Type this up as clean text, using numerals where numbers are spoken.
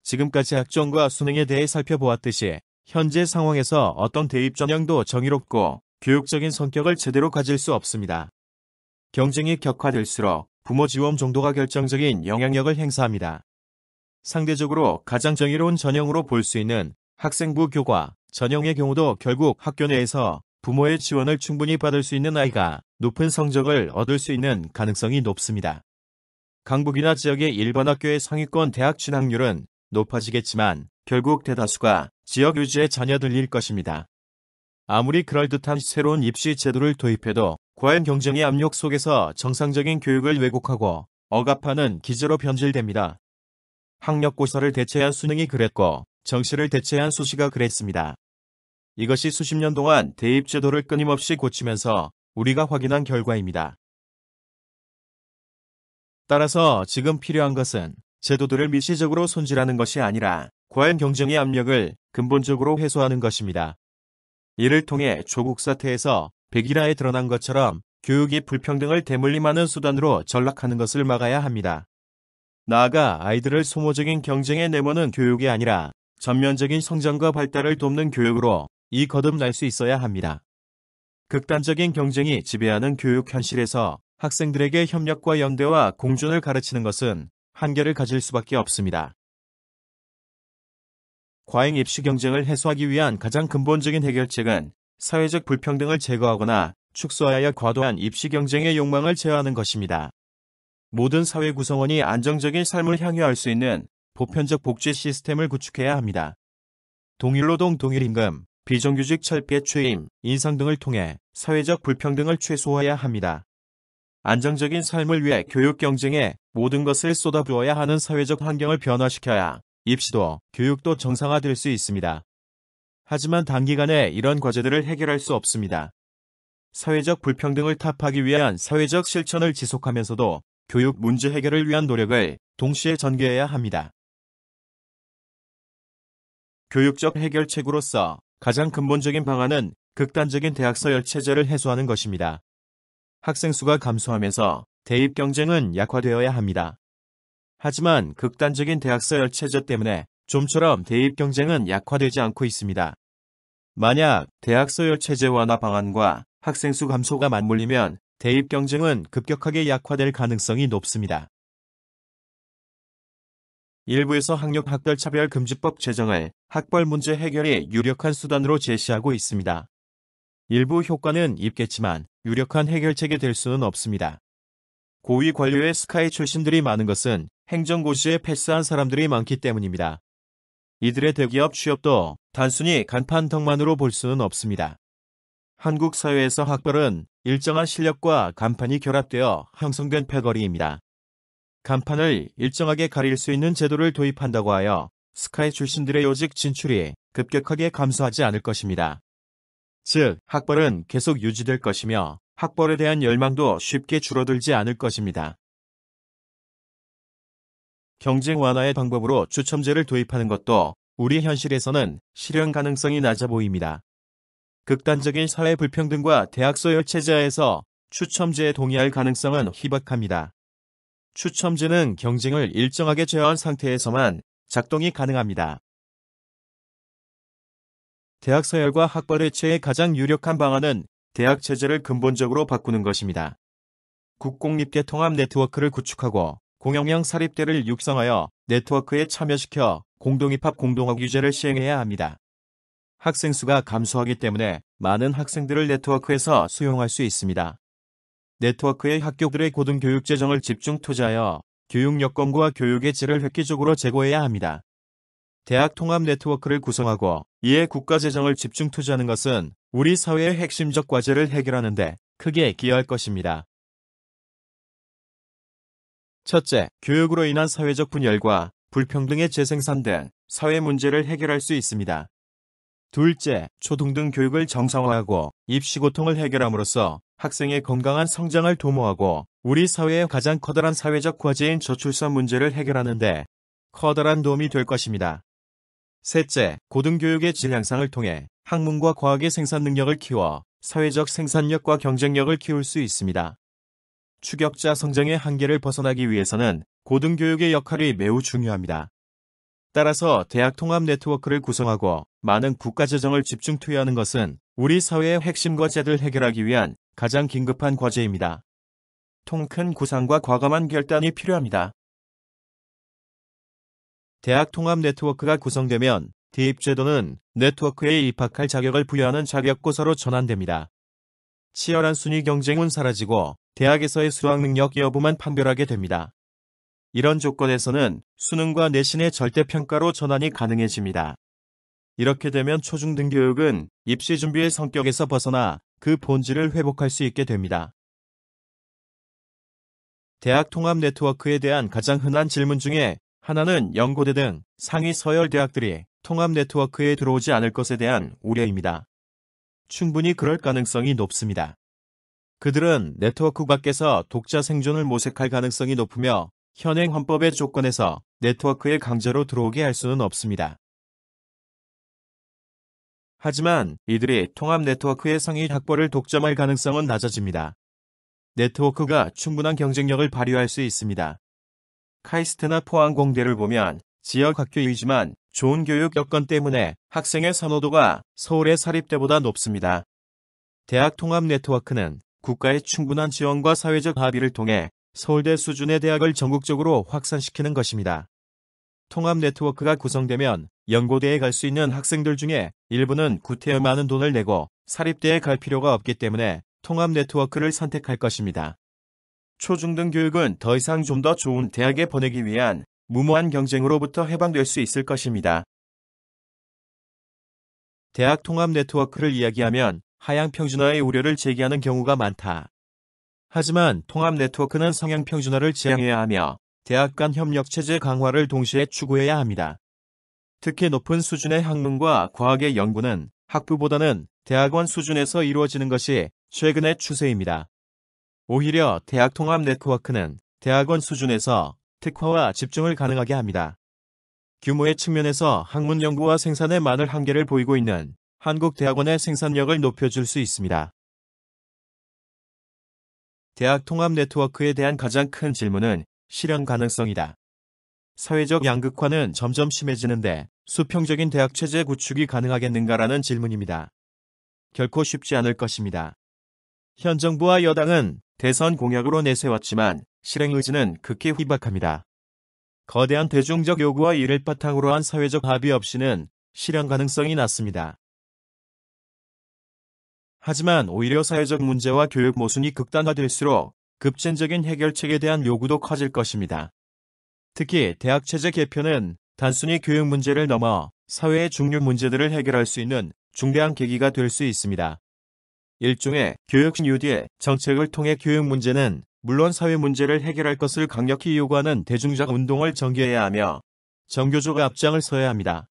지금까지 학종과 수능에 대해 살펴보았듯이 현재 상황에서 어떤 대입 전형도 정의롭고 교육적인 성격을 제대로 가질 수 없습니다. 경쟁이 격화될수록 부모 지원 정도가 결정적인 영향력을 행사합니다. 상대적으로 가장 정의로운 전형으로 볼 수 있는 학생부 교과 전형의 경우도 결국 학교 내에서 부모의 지원을 충분히 받을 수 있는 아이가 높은 성적을 얻을 수 있는 가능성이 높습니다. 강북이나 지역의 일반 학교의 상위권 대학 진학률은 높아지겠지만 결국 대다수가 지역 유지의 자녀들일 것입니다. 아무리 그럴듯한 새로운 입시 제도를 도입해도 과연 경쟁의 압력 속에서 정상적인 교육을 왜곡하고 억압하는 기저로 변질됩니다. 학력고사를 대체한 수능이 그랬고 정시를 대체한 수시가 그랬습니다. 이것이 수십 년 동안 대입 제도를 끊임없이 고치면서 우리가 확인한 결과입니다. 따라서 지금 필요한 것은 제도들을 미시적으로 손질하는 것이 아니라 과연 경쟁의 압력을 근본적으로 해소하는 것입니다. 이를 통해 조국 사태에서 백일화에 드러난 것처럼 교육이 불평등을 대물림하는 수단으로 전락하는 것을 막아야 합니다. 나아가 아이들을 소모적인 경쟁에 내모는 교육이 아니라 전면적인 성장과 발달을 돕는 교육으로 이 거듭날 수 있어야 합니다. 극단적인 경쟁이 지배하는 교육 현실에서 학생들에게 협력과 연대와 공존을 가르치는 것은 한계를 가질 수밖에 없습니다. 과잉 입시 경쟁을 해소하기 위한 가장 근본적인 해결책은 사회적 불평등을 제거하거나 축소하여 과도한 입시 경쟁의 욕망을 제어하는 것입니다. 모든 사회 구성원이 안정적인 삶을 향유할 수 있는 보편적 복지 시스템을 구축해야 합니다. 동일노동 동일임금, 비정규직 철폐 취임, 인상 등을 통해 사회적 불평등을 최소화해야 합니다. 안정적인 삶을 위해 교육 경쟁에 모든 것을 쏟아부어야 하는 사회적 환경을 변화시켜야 입시도 교육도 정상화될 수 있습니다. 하지만 단기간에 이런 과제들을 해결할 수 없습니다. 사회적 불평등을 타파하기 위한 사회적 실천을 지속하면서도 교육 문제 해결을 위한 노력을 동시에 전개해야 합니다. 교육적 해결책으로서 가장 근본적인 방안은 극단적인 대학 서열 체제를 해소하는 것입니다. 학생 수가 감소하면서 대입 경쟁은 약화되어야 합니다. 하지만 극단적인 대학 서열 체제 때문에 좀처럼 대입 경쟁은 약화되지 않고 있습니다. 만약 대학 서열 체제 완화 방안과 학생 수 감소가 맞물리면 대입 경쟁은 급격하게 약화될 가능성이 높습니다. 일부에서 학력 학벌차별 금지법 제정을 학벌 문제 해결의 유력한 수단으로 제시하고 있습니다. 일부 효과는 있겠지만 유력한 해결책이 될 수는 없습니다. 고위 관료의 스카이 출신들이 많은 것은 행정고시에 패스한 사람들이 많기 때문입니다. 이들의 대기업 취업도 단순히 간판 덕만으로 볼 수는 없습니다. 한국 사회에서 학벌은 일정한 실력과 간판이 결합되어 형성된 패거리입니다. 간판을 일정하게 가릴 수 있는 제도를 도입한다고 하여 스카이 출신들의 요직 진출이 급격하게 감소하지 않을 것입니다. 즉, 학벌은 계속 유지될 것이며 학벌에 대한 열망도 쉽게 줄어들지 않을 것입니다. 경쟁 완화의 방법으로 추첨제를 도입하는 것도 우리 현실에서는 실현 가능성이 낮아 보입니다. 극단적인 사회 불평등과 대학 서열 체제하에서 추첨제에 동의할 가능성은 희박합니다. 추첨제는 경쟁을 일정하게 제어한 상태에서만 작동이 가능합니다. 대학 서열과 학벌 해체의 가장 유력한 방안은 대학 체제를 근본적으로 바꾸는 것입니다. 국공립대 통합 네트워크를 구축하고 공영형 사립대를 육성하여 네트워크에 참여시켜 공동입학 공동학 유제를 시행해야 합니다. 학생 수가 감소하기 때문에 많은 학생들을 네트워크에서 수용할 수 있습니다. 네트워크의 학교들의 고등교육 재정을 집중 투자하여 교육 여건과 교육의 질을 획기적으로 제고해야 합니다. 대학 통합 네트워크를 구성하고 이에 국가 재정을 집중 투자하는 것은 우리 사회의 핵심적 과제를 해결하는 데 크게 기여할 것입니다. 첫째, 교육으로 인한 사회적 분열과 불평등의 재생산 등 사회 문제를 해결할 수 있습니다. 둘째, 초등등 교육을 정상화하고 입시 고통을 해결함으로써 학생의 건강한 성장을 도모하고 우리 사회의 가장 커다란 사회적 과제인 저출산 문제를 해결하는 데 커다란 도움이 될 것입니다. 셋째, 고등교육의 질 향상을 통해 학문과 과학의 생산 능력을 키워 사회적 생산력과 경쟁력을 키울 수 있습니다. 추격자 성장의 한계를 벗어나기 위해서는 고등교육의 역할이 매우 중요합니다. 따라서 대학 통합 네트워크를 구성하고 많은 국가 재정을 집중 투여하는 것은 우리 사회의 핵심 과제를 해결하기 위한 가장 긴급한 과제입니다. 통 큰 구상과 과감한 결단이 필요합니다. 대학 통합 네트워크가 구성되면 대입제도는 네트워크에 입학할 자격을 부여하는 자격고사로 전환됩니다. 치열한 순위 경쟁은 사라지고 대학에서의 수학 능력 여부만 판별하게 됩니다. 이런 조건에서는 수능과 내신의 절대평가로 전환이 가능해집니다. 이렇게 되면 초중등 교육은 입시 준비의 성격에서 벗어나 그 본질을 회복할 수 있게 됩니다. 대학 통합 네트워크에 대한 가장 흔한 질문 중에 하나는 연고대 등 상위 서열 대학들이 통합 네트워크에 들어오지 않을 것에 대한 우려입니다. 충분히 그럴 가능성이 높습니다. 그들은 네트워크 밖에서 독자 생존을 모색할 가능성이 높으며 현행 헌법의 조건에서 네트워크에 강제로 들어오게 할 수는 없습니다. 하지만 이들이 통합 네트워크의 상위 학벌을 독점할 가능성은 낮아집니다. 네트워크가 충분한 경쟁력을 발휘할 수 있습니다. 카이스트나 포항공대를 보면 지역 학교이지만 좋은 교육 여건 때문에 학생의 선호도가 서울의 사립대보다 높습니다. 대학 통합 네트워크는 국가의 충분한 지원과 사회적 합의를 통해 서울대 수준의 대학을 전국적으로 확산시키는 것입니다. 통합 네트워크가 구성되면 연고대에 갈 수 있는 학생들 중에 일부는 구태여 많은 돈을 내고 사립대에 갈 필요가 없기 때문에 통합 네트워크를 선택할 것입니다. 초중등 교육은 더 이상 좀 더 좋은 대학에 보내기 위한 무모한 경쟁으로부터 해방될 수 있을 것입니다. 대학 통합 네트워크를 이야기하면 하향 평준화의 우려를 제기하는 경우가 많다. 하지만 통합 네트워크는 성향 평준화를 지향해야 하며 대학 간 협력 체제 강화를 동시에 추구해야 합니다. 특히 높은 수준의 학문과 과학의 연구는 학부보다는 대학원 수준에서 이루어지는 것이 최근의 추세입니다. 오히려 대학 통합 네트워크는 대학원 수준에서 특화와 집중을 가능하게 합니다. 규모의 측면에서 학문 연구와 생산에 많은 한계를 보이고 있는 한국 대학원의 생산력을 높여줄 수 있습니다. 대학 통합 네트워크에 대한 가장 큰 질문은 실현 가능성이다. 사회적 양극화는 점점 심해지는데 수평적인 대학 체제 구축이 가능하겠는가라는 질문입니다. 결코 쉽지 않을 것입니다. 현 정부와 여당은 대선 공약으로 내세웠지만 실행 의지는 극히 희박합니다. 거대한 대중적 요구와 이를 바탕으로 한 사회적 합의 없이는 실현 가능성이 낮습니다. 하지만 오히려 사회적 문제와 교육 모순이 극단화될수록 급진적인 해결책에 대한 요구도 커질 것입니다. 특히 대학 체제 개편은 단순히 교육 문제를 넘어 사회의 중요 문제들을 해결할 수 있는 중대한 계기가 될 수 있습니다. 일종의 교육 뉴딜 정책을 통해 교육 문제는 물론 사회 문제를 해결할 것을 강력히 요구하는 대중적 운동을 전개해야 하며 정교조가 앞장을 서야 합니다.